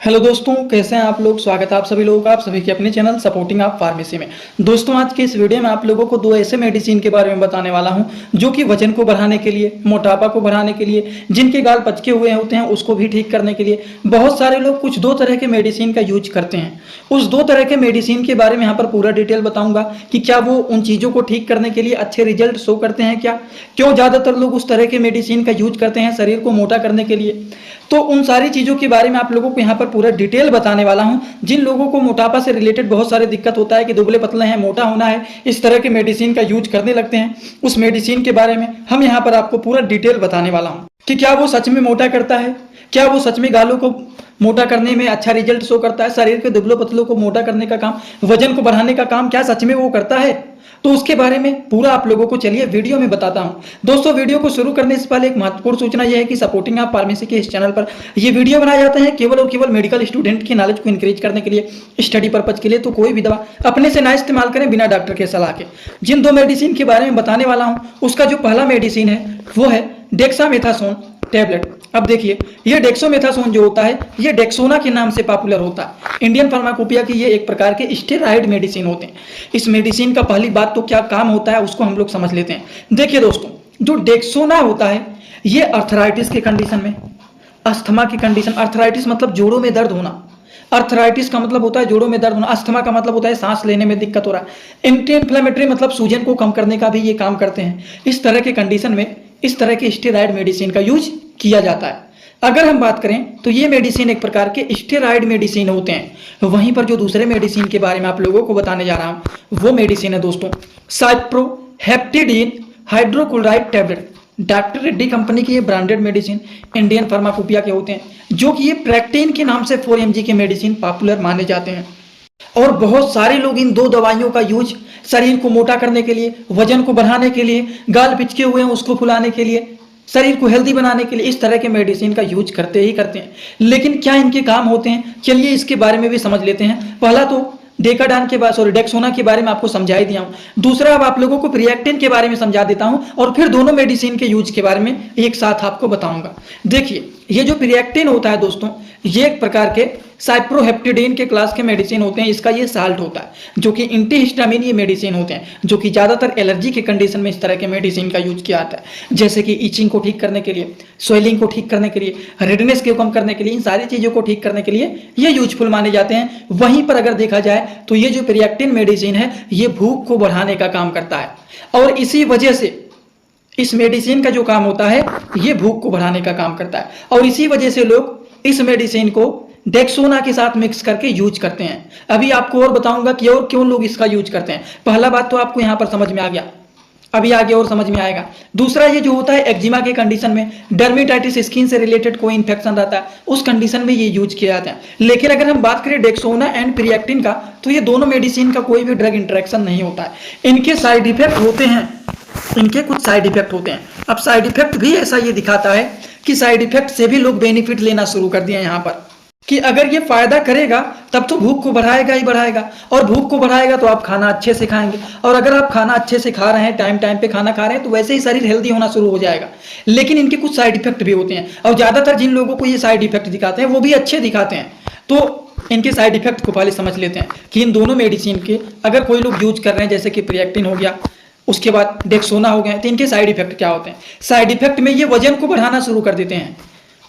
Hello दोस्तों, कैसे हैं आप लोग। स्वागत है आप सभी लोगों का, आप सभी के अपने चैनल सपोर्टिंग आप फार्मेसी में। दोस्तों, आज के इस वीडियो में आप लोगों को दो ऐसे मेडिसिन के बारे में बताने वाला हूं जो कि वजन को बढ़ाने के लिए, मोटापा को बढ़ाने के लिए, जिनके गाल पचके हुए होते हैं उसको भी ठीक करने के लिए बहुत सारे लोग कुछ दो तरह के मेडिसिन का यूज करते हैं। उस दो तरह के मेडिसिन के बारे में यहाँ पर पूरा डिटेल बताऊंगा कि क्या वो उन चीज़ों को ठीक करने के लिए अच्छे रिजल्ट शो करते हैं, क्या क्यों ज़्यादातर लोग उस तरह के मेडिसिन का यूज करते हैं शरीर को मोटा करने के लिए। तो उन सारी चीज़ों के बारे में आप लोगों को यहाँ पर पूरा डिटेल बताने वाला हूँ। जिन लोगों को मोटापा से रिलेटेड बहुत सारे दिक्कत होता है कि दुबले पतले हैं, मोटा होना है, इस तरह के मेडिसिन का यूज करने लगते हैं, उस मेडिसिन के बारे में हम यहाँ पर आपको पूरा डिटेल बताने वाला हूँ कि क्या वो सच में मोटा करता है, क्या वो सच में गालों को मोटा करने में अच्छा रिजल्ट शो करता है, शरीर के दुबले पतलों को मोटा करने का काम, वजन को बढ़ाने का काम क्या सच में वो करता है। तो उसके बारे में पूरा आप लोगों को चलिए वीडियो में बताता हूं। दोस्तों, वीडियो को शुरू करने से पहले एक महत्वपूर्ण सूचना यह है कि सपोर्टिंग आप फार्मेसी के इस चैनल पर ये वीडियो बनाए जाते हैं केवल और केवल मेडिकल स्टूडेंट की नॉलेज को इंक्रीज करने के लिए, स्टडी पर्पज के लिए। तो कोई भी दवा अपने से ना इस्तेमाल करें बिना डॉक्टर के सलाह के। जिन दो मेडिसिन के बारे में बताने वाला हूं उसका जो पहला मेडिसिन है वो है डेक्सामेथासोन टैबलेट। अब देखिए, ये डेक्सोमेथासोन जो होता है ये डेक्सोना के नाम से पॉपुलर होता है। इंडियन फार्माकोपिया की ये एक प्रकार के स्टेरॉइड मेडिसिन होते हैं। इस मेडिसिन का पहली बात तो क्या काम होता है उसको हम लोग समझ लेते हैं। देखिए दोस्तों, जो डेक्सोना होता है ये अर्थराइटिस के कंडीशन में, अस्थमा की कंडीशन, अर्थराइटिस मतलब जोड़ों में दर्द होना, अर्थराइटिस का मतलब होता है जोड़ों में दर्द होना, अस्थमा का मतलब होता है सांस लेने में दिक्कत हो रहा है, एंटी इन्फ्लेमेटरी मतलब सूजन को कम करने का भी ये काम करते हैं। इस तरह के कंडीशन में इस तरह के स्टेरॉइड मेडिसिन का यूज किया जाता है। अगर हम बात करें तो ये मेडिसिन एक प्रकार के स्टेरॉइड मेडिसिन होते हैं। वहीं पर जो दूसरे मेडिसिन के बारे में आप लोगों को बताने जा रहा हूं वो मेडिसिन है दोस्तों cyproheptadine hydrochloride tablet. Doctor Reddy company की ये ब्रांडेड मेडिसिन इंडियन फार्माकोपिया के होते हैं, जो कि ये प्रैक्टेन के नाम से 4 mg के मेडिसिन पॉपुलर माने जाते हैं। और बहुत सारे लोग इन दो दवाइयों का यूज शरीर को मोटा करने के लिए, वजन को बढ़ाने के लिए, गाल पिचके हुए हैं उसको फुलाने के लिए, शरीर को हेल्दी बनाने के लिए इस तरह के मेडिसिन का यूज करते ही करते हैं। लेकिन क्या इनके काम होते हैं, चलिए इसके बारे में भी समझ लेते हैं। पहला तो डेकाडान के बाद डेक्सोना के बारे में आपको समझा ही दिया हूं। दूसरा अब आप लोगों को प्रिएक्टिन के बारे में समझा देता हूं और फिर दोनों मेडिसिन के यूज के बारे में एक साथ आपको बताऊंगा। देखिए, ये जो प्रिएक्टिन होता है दोस्तों, ये एक प्रकार के साइप्रोहेप्टेडीन के क्लास के मेडिसिन होते हैं। इसका ये साल्ट होता है जो कि एंटीहिस्टामिन ये मेडिसिन होते हैं, जो कि ज़्यादातर एलर्जी के कंडीशन में इस तरह के मेडिसिन का यूज किया जाता है। जैसे कि इचिंग को ठीक करने के लिए, स्वेलिंग को ठीक करने के लिए, रेडनेस को कम करने के लिए, इन सारी चीज़ों को ठीक करने के लिए ये यूजफुल माने जाते हैं। वहीं पर अगर देखा जाए तो ये जो प्रिएक्टिन मेडिसिन है ये भूख को बढ़ाने का काम करता है। और इसी वजह से इस मेडिसिन का जो काम होता है ये भूख को बढ़ाने का काम करता है। और इसी वजह से लोग इस मेडिसिन को डेक्सोना के साथ मिक्स करके यूज करते हैं। अभी आपको और बताऊंगा कि और क्यों लोग इसका यूज करते हैं। पहला बात तो आपको यहां पर समझ में आ गया, अभी आगे और समझ में आएगा। दूसरा, ये जो होता है एक्जिमा के कंडीशन में, डर्मेटाइटिस, स्किन से रिलेटेड कोई इंफेक्शन रहता है उस कंडीशन में ये यूज किया जाता है। लेकिन अगर हम बात करें डेक्सोना एंड प्रिएक्टिन का, तो ये दोनों मेडिसिन का कोई भी ड्रग इंटरेक्शन नहीं होता है। इनके साइड इफेक्ट होते हैं, इनके कुछ साइड इफेक्ट होते हैं। अब साइड इफेक्ट भी ऐसा ये दिखाता है कि साइड इफेक्ट से भी लोग बेनिफिट लेना शुरू कर दिए यहाँ पर, कि अगर ये फायदा करेगा तब तो भूख को बढ़ाएगा ही बढ़ाएगा, और भूख को बढ़ाएगा तो आप खाना अच्छे से खाएंगे, और अगर आप खाना अच्छे से खा रहे हैं, टाइम टाइम पे खाना खा रहे हैं, तो वैसे ही शरीर हेल्दी होना शुरू हो जाएगा। लेकिन इनके कुछ साइड इफेक्ट भी होते हैं, और ज्यादातर जिन लोगों को ये साइड इफेक्ट दिखाते हैं वो भी अच्छे दिखाते हैं। तो इनके साइड इफेक्ट को पहले समझ लेते हैं कि इन दोनों मेडिसिन के अगर कोई लोग यूज कर रहे हैं, जैसे कि प्रिएक्टिन हो गया, उसके बाद डेक्सोना हो गया, तो इनके साइड इफेक्ट क्या होते हैं। साइड इफेक्ट में ये वजन को बढ़ाना शुरू कर देते हैं,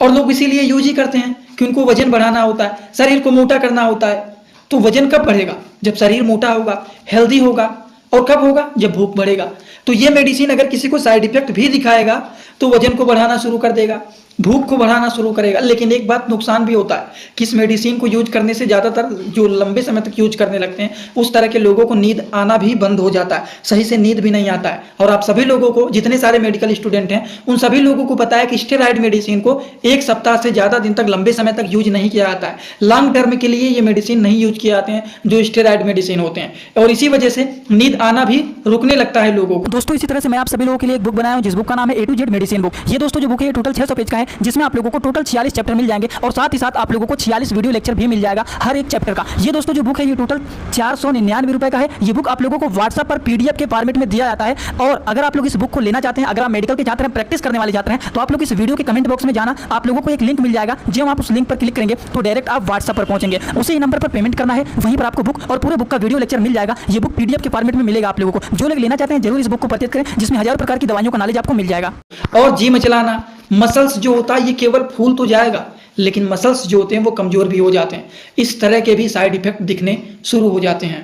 और लोग इसीलिए यूज ही करते हैं कि उनको वजन बढ़ाना होता है, शरीर को मोटा करना होता है। तो वजन कब बढ़ेगा? जब शरीर मोटा होगा, हेल्दी होगा। और कब होगा? जब भूख बढ़ेगा। तो ये मेडिसिन अगर किसी को साइड इफेक्ट भी दिखाएगा तो वजन को बढ़ाना शुरू कर देगा, भूख को बढ़ाना शुरू करेगा। लेकिन एक बात नुकसान भी होता है कि इस मेडिसिन को यूज करने से ज़्यादातर जो लंबे समय तक यूज करने लगते हैं उस तरह के लोगों को नींद आना भी बंद हो जाता है, सही से नींद भी नहीं आता है। और आप सभी लोगों को, जितने सारे मेडिकल स्टूडेंट हैं उन सभी लोगों को पता है कि स्टेरॉइड मेडिसिन को एक सप्ताह से ज़्यादा दिन तक, लंबे समय तक यूज नहीं किया जाता है। लॉन्ग टर्म के लिए ये मेडिसिन नहीं यूज किए जाते हैं जो स्टेरॉइड मेडिसिन होते हैं, और इसी वजह से नींद आना भी रुकने लगता है लोगों को। दोस्तों, इसी तरह से मैं आप सभी लोगों के लिए एक बुक बनाया हूं जिस बुक का नाम है A to Z medicine. Medicine book. ये दोस्तों जो बुक है ये टोटल 600 पेज का है, जिसमें आप लोगों को टोटल 46 चैप्टर मिल जाएंगे और साथ ही साथ आप लोगों को 46 वीडियो लेक्चर भी मिल जाएगा हर एक चैप्टर का। ये दोस्तों जो बुक है ये टोटल 499 रुपए का है। ये बुक आप लोगों को व्हाट्सएप पर पीडीएफ के फॉर्मेट में दिया जाता है। और अगर आप लोग इस बुक को लेना चाहते हैं, अगर आप मेडिकल के छात्र हैं, प्रैक्टिस करने वाले छात्र हैं, तो आप लोग इस वीडियो के कमेंट बॉक्स में जाना, आप लोगों को एक लिंक मिल जाएगा। जब आप उस लिंक पर क्लिक करेंगे तो डायरेक्ट आप व्हाट्सएप पर पहुंचेंगे, उसी नंबर पर पेमेंट करना है, वहीं पर आपको बुक और पूरे बुक का वीडियो लेक्चर मिल जाएगा। ये बुक पीडीएफ के फॉर्मेट में मिलेगा आप लोगों को। जो लोग लेना चाहते हैं जरूर इस बुक को परचेज करें, जिसमें हजारों प्रकार की दवाइयों का नॉलेज आपको मिल जाएगा। और जिम चलाना, मसल्स जो होता है ये केवल फूल तो जाएगा, लेकिन मसल्स जो होते हैं वो कमजोर भी हो जाते हैं। इस तरह के भी साइड इफेक्ट दिखने शुरू हो जाते हैं।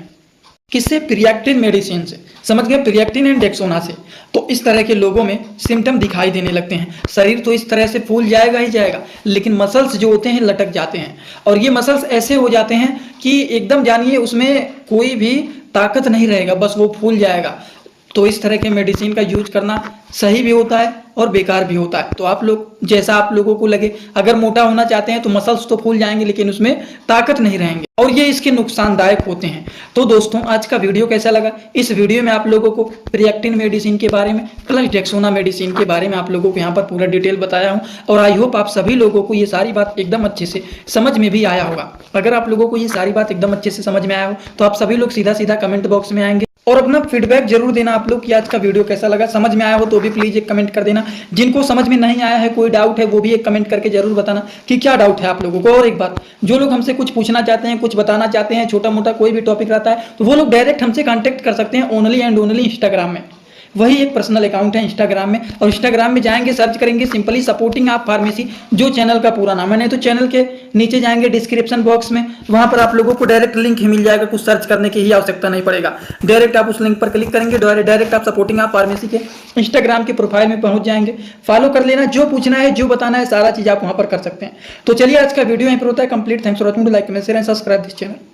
किससे? प्रिएक्टिन मेडिसिन से। समझ गए? प्रिएक्टिन एंड डेक्सोना से। तो इस तरह के लोगों में सिम्टम दिखाई देने लगते हैं। शरीर तो इस तरह से फूल जाएगा ही जाएगा, लेकिन मसल्स जो होते हैं लटक जाते हैं। और ये मसल्स ऐसे हो जाते हैं कि एकदम जानिए उसमें कोई भी ताकत नहीं रहेगा, बस वो फूल जाएगा। तो इस तरह के मेडिसिन का यूज करना सही भी होता है और बेकार भी होता है। तो आप लोग जैसा आप लोगों को लगे, अगर मोटा होना चाहते हैं तो मसल्स तो फूल जाएंगे लेकिन उसमें ताकत नहीं रहेंगे और ये इसके नुकसानदायक होते हैं। तो दोस्तों आज का वीडियो कैसा लगा? इस वीडियो में आप लोगों को प्रिएक्टिन मेडिसिन के बारे में प्लस डेक्सोना मेडिसिन के बारे में आप लोगों को यहाँ पर पूरा डिटेल बताया हूँ। और आई होप आप सभी लोगों को ये सारी बात एकदम अच्छे से समझ में भी आया होगा। अगर आप लोगों को ये सारी बात एकदम अच्छे से समझ में आया हो तो आप सभी लोग सीधा सीधा कमेंट बॉक्स में आएंगे और अपना फीडबैक जरूर देना आप लोग कि आज का वीडियो कैसा लगा। समझ में आया हो तो भी प्लीज एक कमेंट कर देना। जिनको समझ में नहीं आया है, कोई डाउट है, वो भी एक कमेंट करके जरूर बताना कि क्या डाउट है आप लोगों को। और एक बात, जो लोग हमसे कुछ पूछना चाहते हैं, कुछ बताना चाहते हैं, छोटा मोटा कोई भी टॉपिक रहता है, तो वो लोग डायरेक्ट हमसे कॉन्टेक्ट कर सकते हैं ओनली एंड ओनली इंस्टाग्राम में। वही एक पर्सनल अकाउंट है इंस्टाग्राम में, और इंस्टाग्राम में जाएंगे, सर्च करेंगे सिंपली सपोर्टिंग आप फार्मेसी, जो चैनल का पूरा नाम है। नहीं तो चैनल के नीचे जाएंगे डिस्क्रिप्शन बॉक्स में, वहां पर आप लोगों को डायरेक्ट लिंक ही मिल जाएगा, कुछ सर्च करने की ही आवश्यकता नहीं पड़ेगा। डायरेक्ट आप उस लिंक पर क्लिक करेंगे, डायरेक्ट आप सपोर्टिंग आप फार्मेसी के इंस्टाग्राम के प्रोफाइल में पहुंच जाएंगे। फॉलो कर लेना, जो पूछना है, जो बताना है, सारा चीज आप वहां पर कर सकते हैं। तो चलिए आज का वीडियो यहीं पर होता है complete. Thanks for watching, like comment share and subscribe this channel.